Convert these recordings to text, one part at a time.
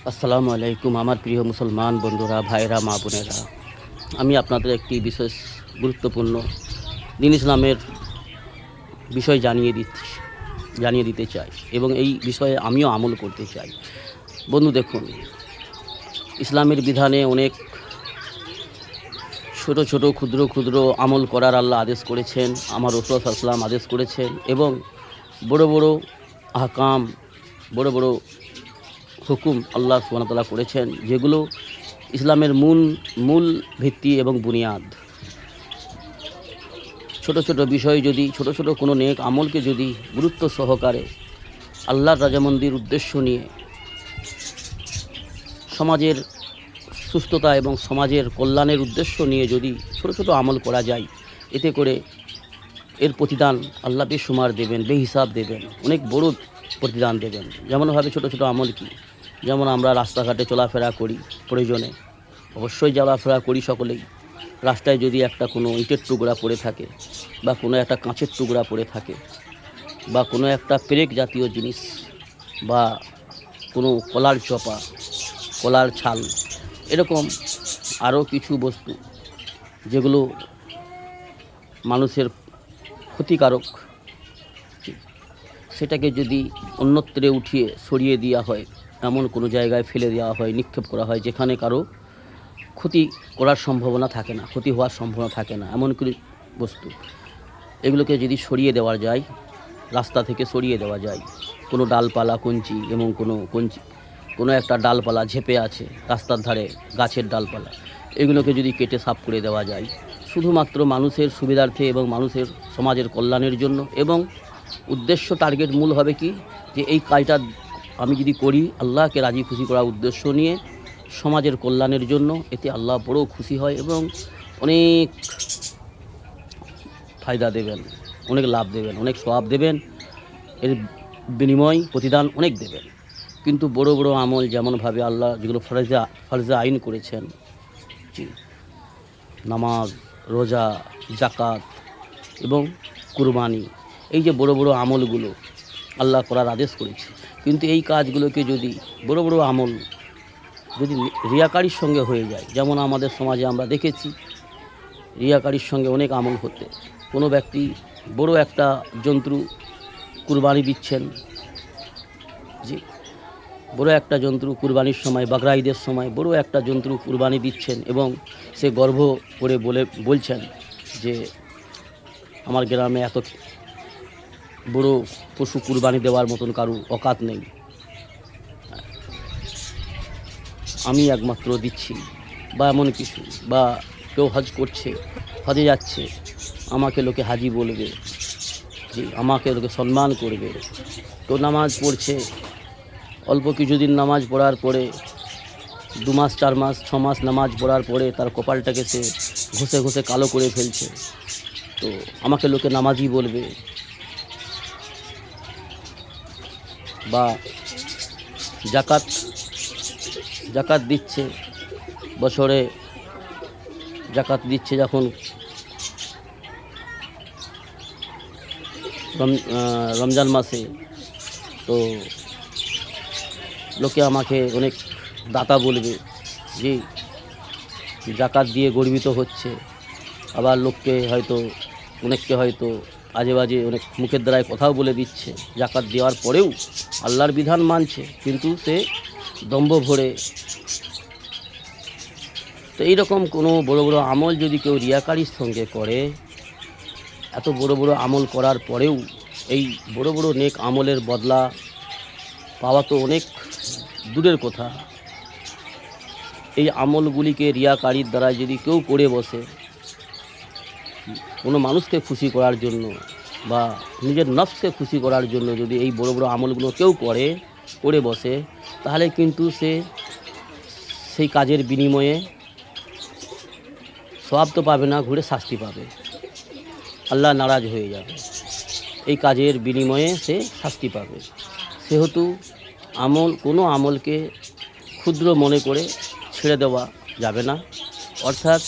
আসসালামু আলাইকুম আমার প্রিয় মুসলমান বন্ধুরা, ভাইরা, মা বোনেরা। আমি আপনাদের একটি বিশেষ গুরুত্বপূর্ণ দিন ইসলামের বিষয় জানিয়ে দিতে চাই এবং এই বিষয়ে আমিও আমল করতে চাই। বন্ধু দেখুন, ইসলামের বিধানে অনেক ছোট ছোট ক্ষুদ্র ক্ষুদ্র আমল করার আল্লাহ আদেশ করেছেন, আমার রাসূল সাল্লাল্লাহু আলাইহি ওয়াসাল্লাম আদেশ করেছেন এবং বড় বড় আহকাম, বড় বড় হুকুম আল্লাহ সুবহানাহু ওয়া তাআলা করেছেন, যেগুলো ইসলামের মূল ভিত্তি এবং বুনিয়াদ। ছোট ছোট বিষয় যদি ছোট ছোট কোনো নেক আমলকে যদি গুরুত্ব সহকারে আল্লাহর রাজামন্দির উদ্দেশ্য নিয়ে সমাজের সুস্থতা এবং সমাজের কল্যাণের উদ্দেশ্য নিয়ে যদি ছোট ছোট আমল করা যায়, এতে করে এর প্রতিদান আল্লাহ বেশুমার দেবেন, বেহিসাব দেবেন, অনেক বড় প্রতিদান দেবেন। যেমনভাবে ছোট ছোট আমল কি, যেমন আমরা রাস্তাঘাটে চলাফেরা করি, প্রয়োজনে অবশ্যই চলাফেরা করি সকলেই। রাস্তায় যদি একটা কোনো ইটের টুকরা পড়ে থাকে বা কোনো একটা কাঁচের টুকরা পড়ে থাকে বা কোনো একটা পেরেক জাতীয় জিনিস বা কোনো কলার চপা, কলার ছাল, এরকম আরও কিছু বস্তু যেগুলো মানুষের ক্ষতিকারক, সেটাকে যদি অন্যত্রে উঠিয়ে সরিয়ে দেওয়া হয়, এমন কোনো জায়গায় ফেলে দেওয়া হয়, নিক্ষেপ করা হয় যেখানে কারো ক্ষতি করার সম্ভাবনা থাকে না, ক্ষতি হওয়ার সম্ভাবনা থাকে না, এমন কিছু বস্তু, এগুলোকে যদি সরিয়ে দেওয়া যায়, রাস্তা থেকে সরিয়ে দেওয়া যায়, কোনো ডালপালা, কঞ্চি এবং কোনো একটা ডালপালা ঝেপে আছে রাস্তার ধারে, গাছের ডালপালা, এগুলোকে যদি কেটে সাফ করে দেওয়া যায় শুধুমাত্র মানুষের সুবিধার্থে এবং মানুষের সমাজের কল্যাণের জন্য, এবং উদ্দেশ্য টার্গেট মূল হবে কি, যে এই কাজটা আমি যদি করি আল্লাহকে রাজি খুশি করার উদ্দেশ্য নিয়ে সমাজের কল্যাণের জন্য, এতে আল্লাহ বড় খুশি হয় এবং অনেক ফায়দা দেবেন, অনেক লাভ দেবেন, অনেক সওয়াব দেবেন, এর বিনিময় প্রতিদান অনেক দেবেন। কিন্তু বড় বড় আমল, যেমনভাবে আল্লাহ যেগুলো ফরজে আইন করেছেন, নামাজ, রোজা, জাকাত এবং কুরবানি, এই যে বড় বড় আমলগুলো আল্লাহ করার আদেশ করেছে, কিন্তু এই কাজগুলোকে যদি বড় বড় আমল যদি রিয়াকারির সঙ্গে হয়ে যায়, যেমন আমাদের সমাজে আমরা দেখেছি রিয়াকারির সঙ্গে অনেক আমল হতে, কোনো ব্যক্তি বড় একটা জন্তু কুরবানি দিচ্ছেন, বড় একটা জন্তু কুরবানির সময়, বকরা ঈদের সময় বড় একটা জন্তু কুরবানি দিচ্ছেন এবং সে গর্ব করে বলছেন যে আমার গ্রামে এত বড় পশু কুরবানি দেওয়ার মতন কারো অকাত নেই, আমি একমাত্র দিচ্ছি, বা এমন কিছু, বা কেউ হজ করছে, হজে যাচ্ছে, আমাকে লোকে হাজি বলবে, যে আমাকে লোকে সম্মান করবে, তো নামাজ পড়ছে, অল্প কিছুদিন নামাজ পড়ার পরে 2 মাস 4 মাস 6 মাস নামাজ পড়ার পরে তার কপালটাকে সে ঘষে ঘষে কালো করে ফেলছে, তো আমাকে লোকে নামাজি বলবে। বা জাকাত দিচ্ছে, বছরে জাকাত দিচ্ছে যখন রমজান মাসে, তো লোকে আমাকে অনেক দাতা বলবে, যে জাকাত দিয়ে গর্বিত হচ্ছে। আবার অনেককে হয়তো আজে বাজে অনেক মুখের দ্বারায় কথাও বলে দিচ্ছে, জাকাত দেওয়ার পরেও আল্লাহর বিধান মানছে, কিন্তু সে দম্ভ ভরে। তো এইরকম কোনো বড় বড় আমল যদি কেউ রিয়াকারির সঙ্গে করে, এত বড় বড় আমল করার পরেও এই বড় বড় নেক আমলের বদলা পাওয়া তো অনেক দূরের কথা। এই আমলগুলিকে রিয়াকারির দ্বারা যদি কেউ করে বসে, কোনো মানুষকে খুশি করার জন্য বা নিজের নফসকে খুশি করার জন্য যদি এই বড় বড় আমলগুলো কেউ করে বসে, তাহলে কিন্তু সে সেই কাজের বিনিময়ে সওয়াব তো পাবে না, ঘুরে শাস্তি পাবে, আল্লাহ নারাজ হয়ে যাবে, এই কাজের বিনিময়ে সে শাস্তি পাবে। সেহেতু কোনো আমলকে ক্ষুদ্র মনে করে ছেড়ে দেওয়া যাবে না, অর্থাৎ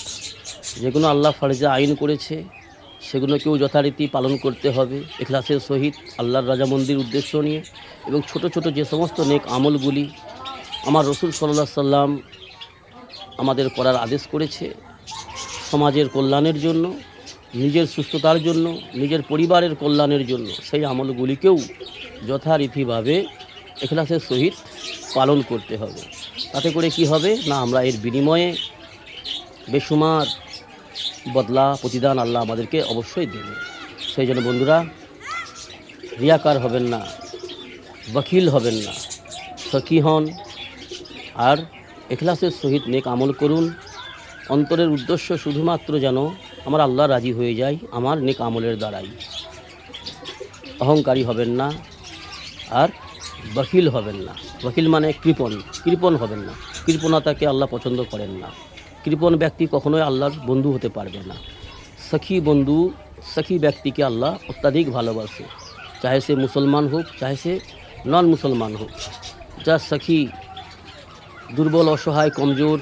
যেগুলো আল্লাহ ফরজে আইন করেছে সেগুলোকেও যথারীতি পালন করতে হবে ইখলাসের সহিত, আল্লাহর রাজামন্দির উদ্দেশ্য নিয়ে। এবং ছোট ছোট যে সমস্ত নেক আমলগুলি আমার রসুল সাল্লাল্লাহু আলাইহি সাল্লাম আমাদের করার আদেশ করেছে সমাজের কল্যাণের জন্য, নিজের সুস্থতার জন্য, নিজের পরিবারের কল্যাণের জন্য সেই আমলগুলিকেও যথারীতিভাবে ইখলাসের সহিত পালন করতে হবে। তাতে করে কি হবে না, আমরা এর বিনিময়ে বেশুমার বদলা প্রতিদান আল্লাহ আমাদেরকে অবশ্যই দেবে। সেই জন্য বন্ধুরা, রিয়াকার হবেন না, বখিল হবেন না, সখী হন আর ইখলাসের সহিত নেক আমল করুন। অন্তরের উদ্দেশ্য শুধুমাত্র যেন আমার আল্লাহ রাজি হয়ে যায় আমার নেক আমলের দ্বারাই। অহংকারী হবেন না আর বখিল হবেন না। বখিল মানে কৃপণ হবেন না। কৃপণতাকে আল্লাহ পছন্দ করেন না। কৃপণ ব্যক্তি কখনোই আল্লাহর বন্ধু হতে পারবে না। সখী ব্যক্তিকে আল্লাহ অত্যাধিক ভালোবাসে, চাহে সে মুসলমান হোক, চাহে সে নন মুসলমান হোক। যা সখী দুর্বল, অসহায়, কমজোর,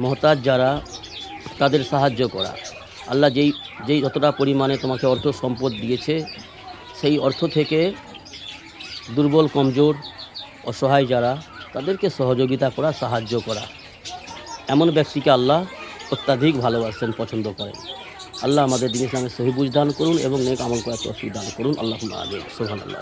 মহতাজ যারা, তাদের সাহায্য করা। আল্লাহ যেই যতটা পরিমাণে তোমাকে অর্থ সম্পদ দিয়েছে, সেই অর্থ থেকে দুর্বল, কমজোর, অসহায় যারা, তাদেরকে সহযোগিতা করা, সাহায্য করা, এমন ব্যক্তিকে আল্লাহ অত্যাধিক ভালোবাসেন, পছন্দ করেন। আল্লাহ আমাদের দিন ইসলামের সহি বুঝ দান করুন এবং নেক আমল করার তৌফিক দান করুন। আল্লাহুম্মা আমিন। সুবহানাল্লাহ।